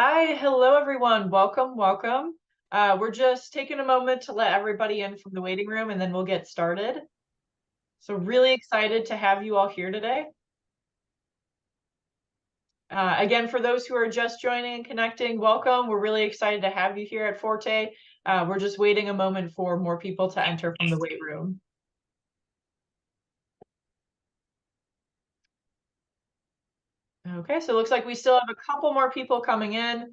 Hi, hello everyone. Welcome, welcome. We're just taking a moment to let everybody in from the waiting room and then we'll get started. So really excited to have you all here today. Again, for those who are just joining and connecting, welcome. We're really excited to have you here at Forte. We're just waiting a moment for more people to enter from the wait room. Okay, so it looks like we still have a couple more people coming in.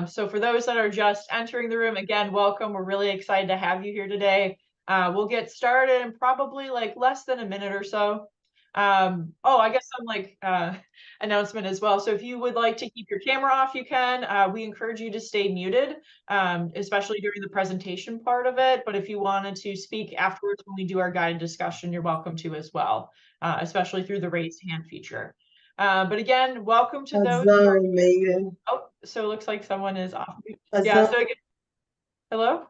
So for those that are just entering the room, again, welcome. We're really excited to have you here today. We'll get started in probably like less than a minute or so. I guess some announcement as well. So if you would like to keep your camera off, you can. We encourage you to stay muted, especially during the presentation part of it. But if you wanted to speak afterwards when we do our guided discussion, you're welcome to as well, especially through the raised hand feature. But again, welcome to those who are Megan. Oh, so it looks like someone is off. Yeah, Azam. so again, hello?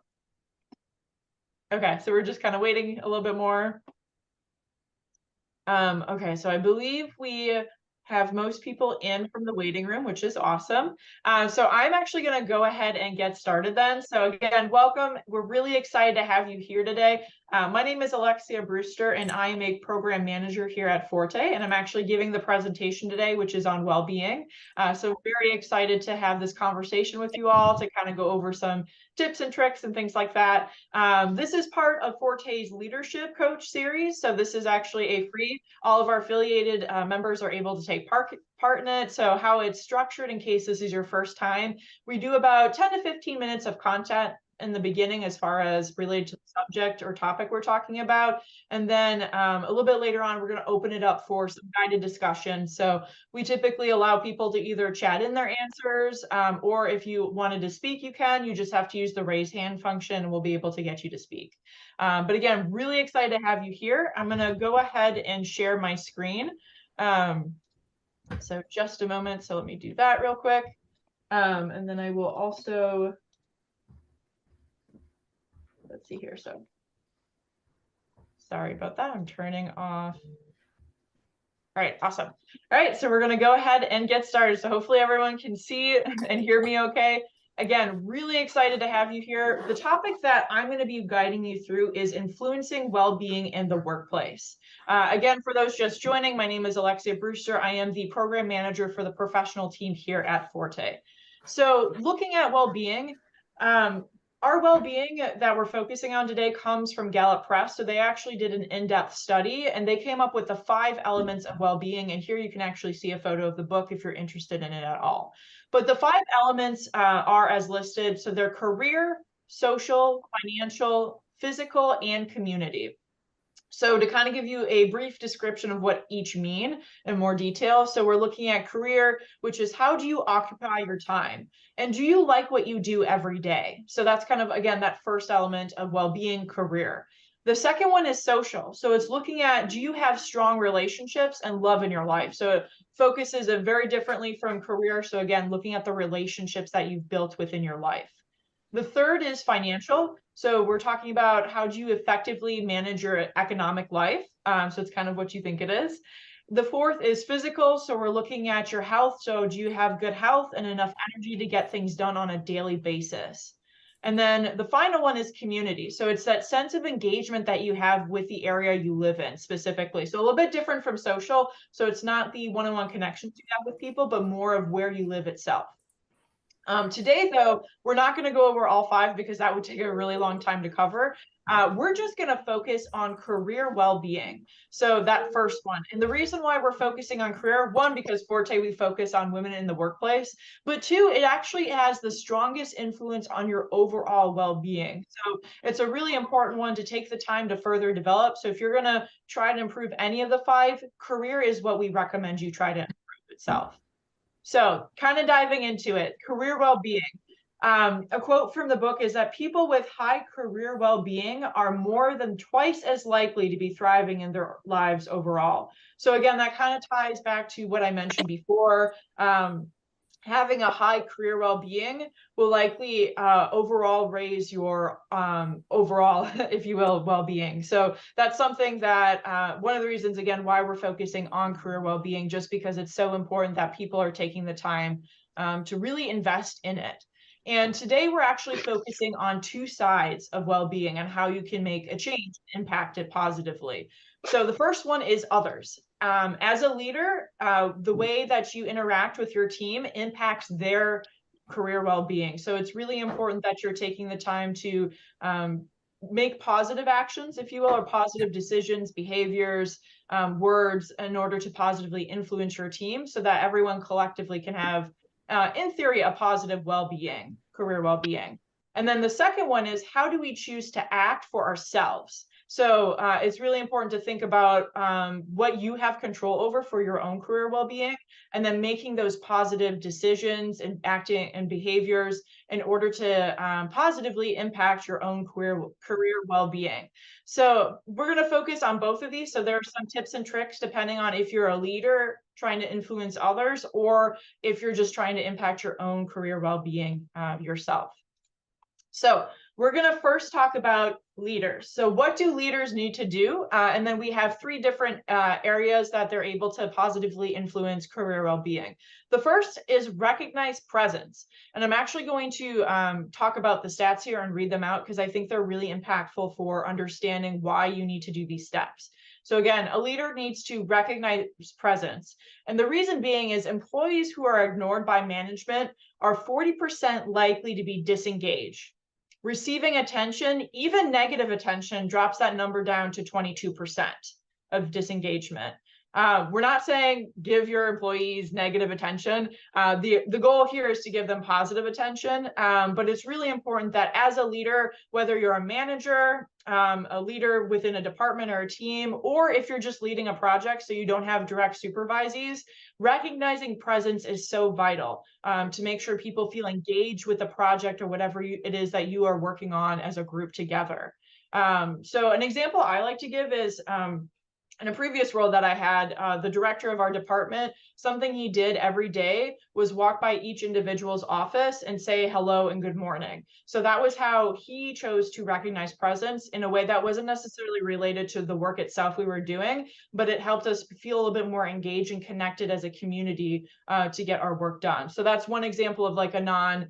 Okay, so we're just kind of waiting a little bit more. Okay, so I believe we have most people in from the waiting room, which is awesome. So I'm actually going to go ahead and get started then. So again, welcome. We're really excited to have you here today. My name is Alexia Brewster, and I am a program manager here at Forte, and I'm actually giving the presentation today, which is on well-being. So very excited to have this conversation with you all to kind of go over some tips and tricks and things like that. This is part of Forte's Leadership Coach series. So this is actually a free, all of our affiliated members are able to take part in it. So how it's structured, in case this is your first time, we do about 10 to 15 minutes of content in the beginning as far as related to the subject or topic we're talking about. And then a little bit later on, we're going to open it up for some guided discussion. So we typically allow people to either chat in their answers, or if you wanted to speak, you can. You just have to use the raise hand function and we'll be able to get you to speak. But again, really excited to have you here. I'm going to go ahead and share my screen. So just a moment. So let me do that real quick. And then I will also, let's see here. So sorry about that. I'm turning off. All right, awesome. All right, so we're going to go ahead and get started. So hopefully everyone can see and hear me okay. Again, really excited to have you here. The topic that I'm going to be guiding you through is influencing well-being in the workplace. Again, for those just joining, my name is Alexia Brewster. I am the program manager for the professional team here at Forte. So looking at well-being, our well-being that we're focusing on today comes from Gallup Press. So they actually did an in-depth study and they came up with the 5 elements of well-being. And here you can actually see a photo of the book if you're interested in it at all. But the 5 elements are as listed. So they're career, social, financial, physical, and community. So to kind of give you a brief description of what each mean in more detail. So we're looking at career, which is how do you occupy your time? And do you like what you do every day? So that's kind of, again, that first element of well-being, career. The second one is social. So it's looking at, do you have strong relationships and love in your life? So it focuses it very differently from career. So again, looking at the relationships that you've built within your life. The third is financial. So we're talking about how do you effectively manage your economic life. So it's kind of what you think it is. The fourth is physical. So we're looking at your health. So do you have good health and enough energy to get things done on a daily basis? And then the final one is community. So it's that sense of engagement that you have with the area you live in specifically. So a little bit different from social. So it's not the one-on-one connections you have with people, but more of where you live itself. Today, though, we're not going to go over all 5 because that would take a really long time to cover. We're just going to focus on career well-being. So that first one. And the reason why we're focusing on career, one, because Forte, we focus on women in the workplace, but 2, it actually has the strongest influence on your overall well-being. So it's a really important one to take the time to further develop. So if you're going to try to improve any of the 5, career is what we recommend you try to improve itself. So kind of diving into it, career well-being. A quote from the book is that people with high career well-being are more than twice as likely to be thriving in their lives overall. So again, that kind of ties back to what I mentioned before. Having a high career well-being will likely overall raise your overall, if you will, well-being. So that's something that one of the reasons, again, why we're focusing on career well-being, just because it's so important that people are taking the time to really invest in it. And today we're actually focusing on two sides of well-being and how you can make a change and impact it positively. So the first one is others. As a leader, the way that you interact with your team impacts their career well-being. So it's really important that you're taking the time to make positive actions, if you will, or positive decisions, behaviors, words in order to positively influence your team so that everyone collectively can have, in theory, a positive well-being, career well-being. And then the second one is, how do we choose to act for ourselves? So it's really important to think about what you have control over for your own career well-being, and then making those positive decisions and acting and behaviors in order to positively impact your own career well-being. So we're going to focus on both of these. So there are some tips and tricks depending on if you're a leader trying to influence others, or if you're just trying to impact your own career well-being yourself. So we're going to first talk about leaders. So what do leaders need to do? And then we have three different areas that they're able to positively influence career well-being. The first is recognize presence. And I'm actually going to talk about the stats here and read them out because I think they're really impactful for understanding why you need to do these steps. So again, a leader needs to recognize presence. And the reason being is employees who are ignored by management are 40% likely to be disengaged. Receiving attention, even negative attention, drops that number down to 22% of disengagement. We're not saying give your employees negative attention. The goal here is to give them positive attention, but it's really important that as a leader, whether you're a manager, a leader within a department or a team, or if you're just leading a project so you don't have direct supervisees, recognizing presence is so vital to make sure people feel engaged with the project or whatever it is that you are working on as a group together. So an example I like to give is in a previous role that I had, the director of our department, something he did every day was walk by each individual's office and say hello and good morning. So that was how he chose to recognize presence in a way that wasn't necessarily related to the work itself we were doing, but it helped us feel a little bit more engaged and connected as a community to get our work done. So that's one example of like a non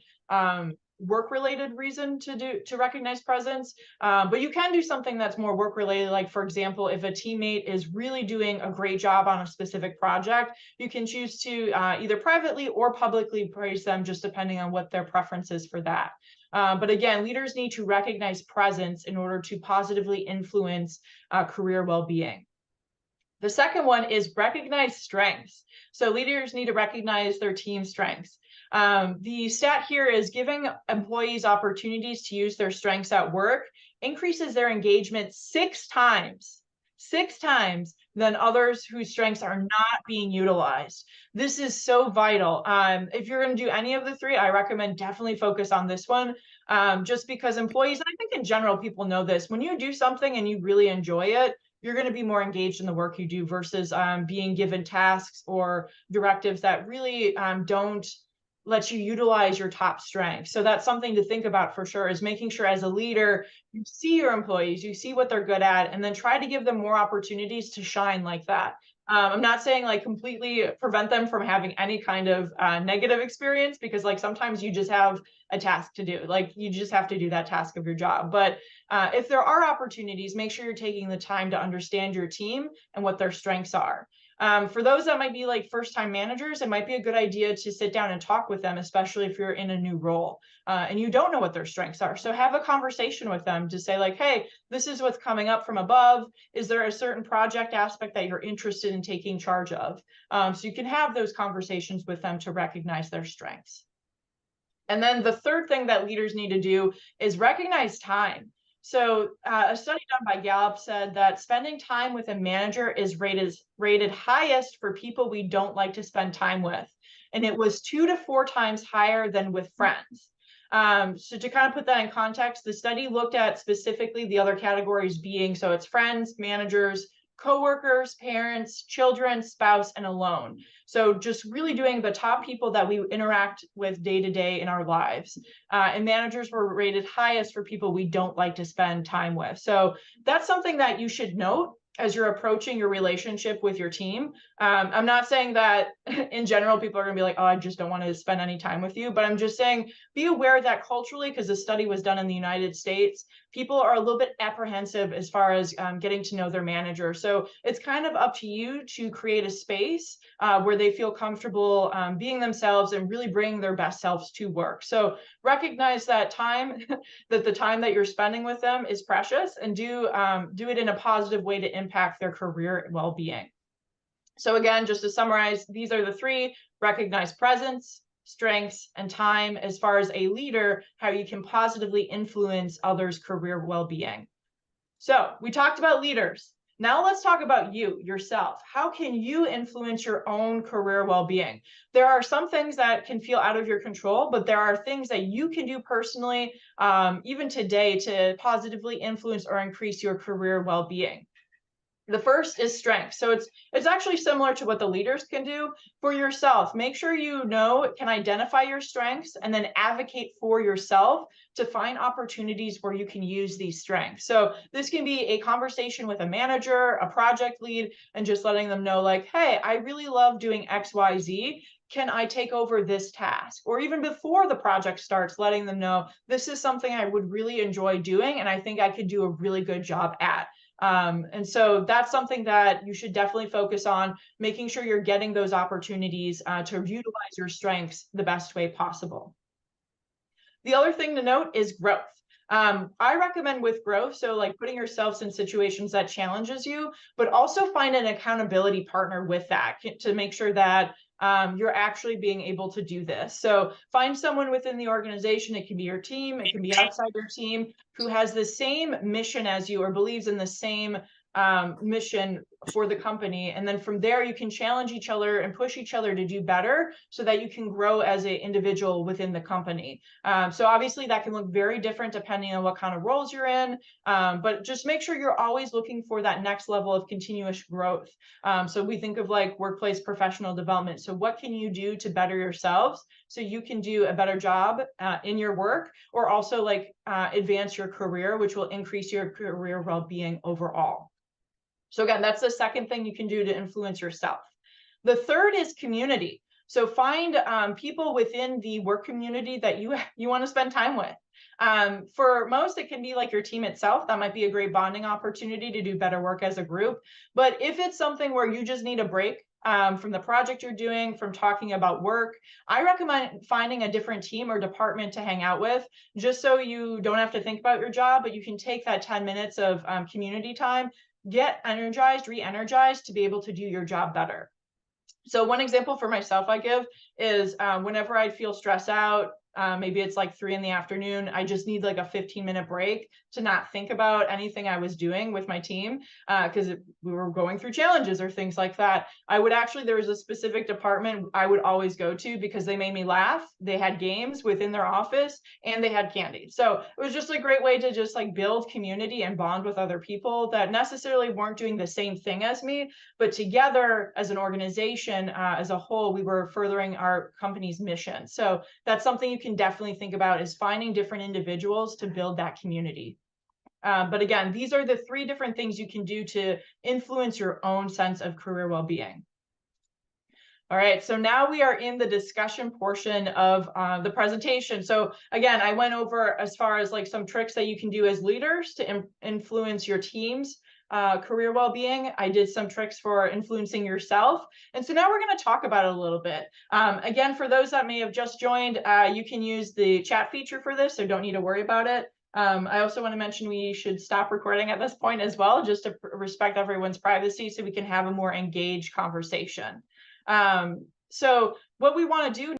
work-related reason to recognize presence, but you can do something that's more work-related. Like, for example, if a teammate is really doing a great job on a specific project, you can choose to either privately or publicly praise them, just depending on what their preference is for that. But again, leaders need to recognize presence in order to positively influence career well-being. The second one is recognize strengths. So leaders need to recognize their team strengths. The stat here is giving employees opportunities to use their strengths at work increases their engagement 6 times than others whose strengths are not being utilized. This is so vital. If you're going to do any of the three, I recommend definitely focus on this one, just because employees, and I think in general, people know this, when you do something and you really enjoy it, you're going to be more engaged in the work you do versus being given tasks or directives that really don't let you utilize your top strengths. So that's something to think about for sure, is making sure as a leader, you see your employees, you see what they're good at, and then try to give them more opportunities to shine like that. I'm not saying like completely prevent them from having any kind of negative experience, because like sometimes you just have a task to do, like you just have to do that task of your job. But if there are opportunities, make sure you're taking the time to understand your team and what their strengths are. For those that might be like first-time managers, it might be a good idea to sit down and talk with them, especially if you're in a new role and you don't know what their strengths are. So have a conversation with them to say like, hey, this is what's coming up from above. Is there a certain project aspect that you're interested in taking charge of? So you can have those conversations with them to recognize their strengths. And then the third thing that leaders need to do is recognize time. So a study done by Gallup said that spending time with a manager is rated highest for people we don't like to spend time with. And it was 2 to 4 times higher than with friends. So to kind of put that in context, the study looked at specifically the other categories being, so it's friends, managers, coworkers, parents, children, spouse, and alone. So just really doing the top people that we interact with day to day in our lives. And managers were rated highest for people we don't like to spend time with. So that's something that you should note. as you're approaching your relationship with your team. I'm not saying that in general, people are going to be like, oh, I just don't want to spend any time with you. But I'm just saying, be aware that culturally, because the study was done in the United States, people are a little bit apprehensive as far as getting to know their manager. So it's kind of up to you to create a space where they feel comfortable being themselves and really bringing their best selves to work. So recognize that time, that the time that you're spending with them is precious, and do it in a positive way to impact their career well-being. So again, just to summarize, these are the three: recognize presence, strengths, and time as far as a leader, how you can positively influence others' career well-being. So we talked about leaders. Now let's talk about you, yourself. How can you influence your own career well-being? There are some things that can feel out of your control, but there are things that you can do personally, even today, to positively influence or increase your career well-being. The first is strength. So it's actually similar to what the leaders can do for yourself. Make sure you can identify your strengths and then advocate for yourself to find opportunities where you can use these strengths. So this can be a conversation with a manager, a project lead, and just letting them know like, hey, I really love doing XYZ. Can I take over this task? Or even before the project starts, letting them know this is something I would really enjoy doing and I think I could do a really good job at. And so that's something that you should definitely focus on, making sure you're getting those opportunities to utilize your strengths the best way possible. The other thing to note is growth. I recommend with growth, so like putting yourselves in situations that challenges you, but also find an accountability partner with that to make sure that you're actually being able to do this. So find someone within the organization. It can be your team, it can be outside your team, who has the same mission as you or believes in the same mission for the company. And then from there, you can challenge each other and push each other to do better so that you can grow as an individual within the company. So obviously that can look very different depending on what kind of roles you're in, but just make sure you're always looking for that next level of continuous growth. So we think of like workplace professional development. So what can you do to better yourselves so you can do a better job in your work, or also like advance your career, which will increase your career well-being overall. So again, that's the second thing you can do to influence yourself. The third is community. So find people within the work community that you want to spend time with. For most, it can be like your team itself. That might be a great bonding opportunity to do better work as a group. But if it's something where you just need a break from the project you're doing, from talking about work, I recommend finding a different team or department to hang out with, just so you don't have to think about your job, but you can take that 10 minutes of community time, get energized, re-energized to be able to do your job better. So one example for myself I give is whenever I feel stressed out, maybe it's like 3 p.m, I just need like a 15-minute break to not think about anything I was doing with my team, because we were going through challenges or things like that. There was a specific department I would always go to because they made me laugh. They had games within their office and they had candy. So it was just a great way to just like build community and bond with other people that necessarily weren't doing the same thing as me, but together as an organization, as a whole, we were furthering our company's mission. So that's something you can definitely think about, is finding different individuals to build that community. But again, these are the 3 different things you can do to influence your own sense of career well-being. All right, so now we are in the discussion portion of the presentation. So again, I went over as far as like some tricks that you can do as leaders to influence your team's career well-being. I did some tricks for influencing yourself. And so now we're going to talk about it a little bit. Again, for those that may have just joined, you can use the chat feature for this, so don't need to worry about it. I also want to mention we should stop recording at this point as well, just to respect everyone's privacy so we can have a more engaged conversation. So what we want to do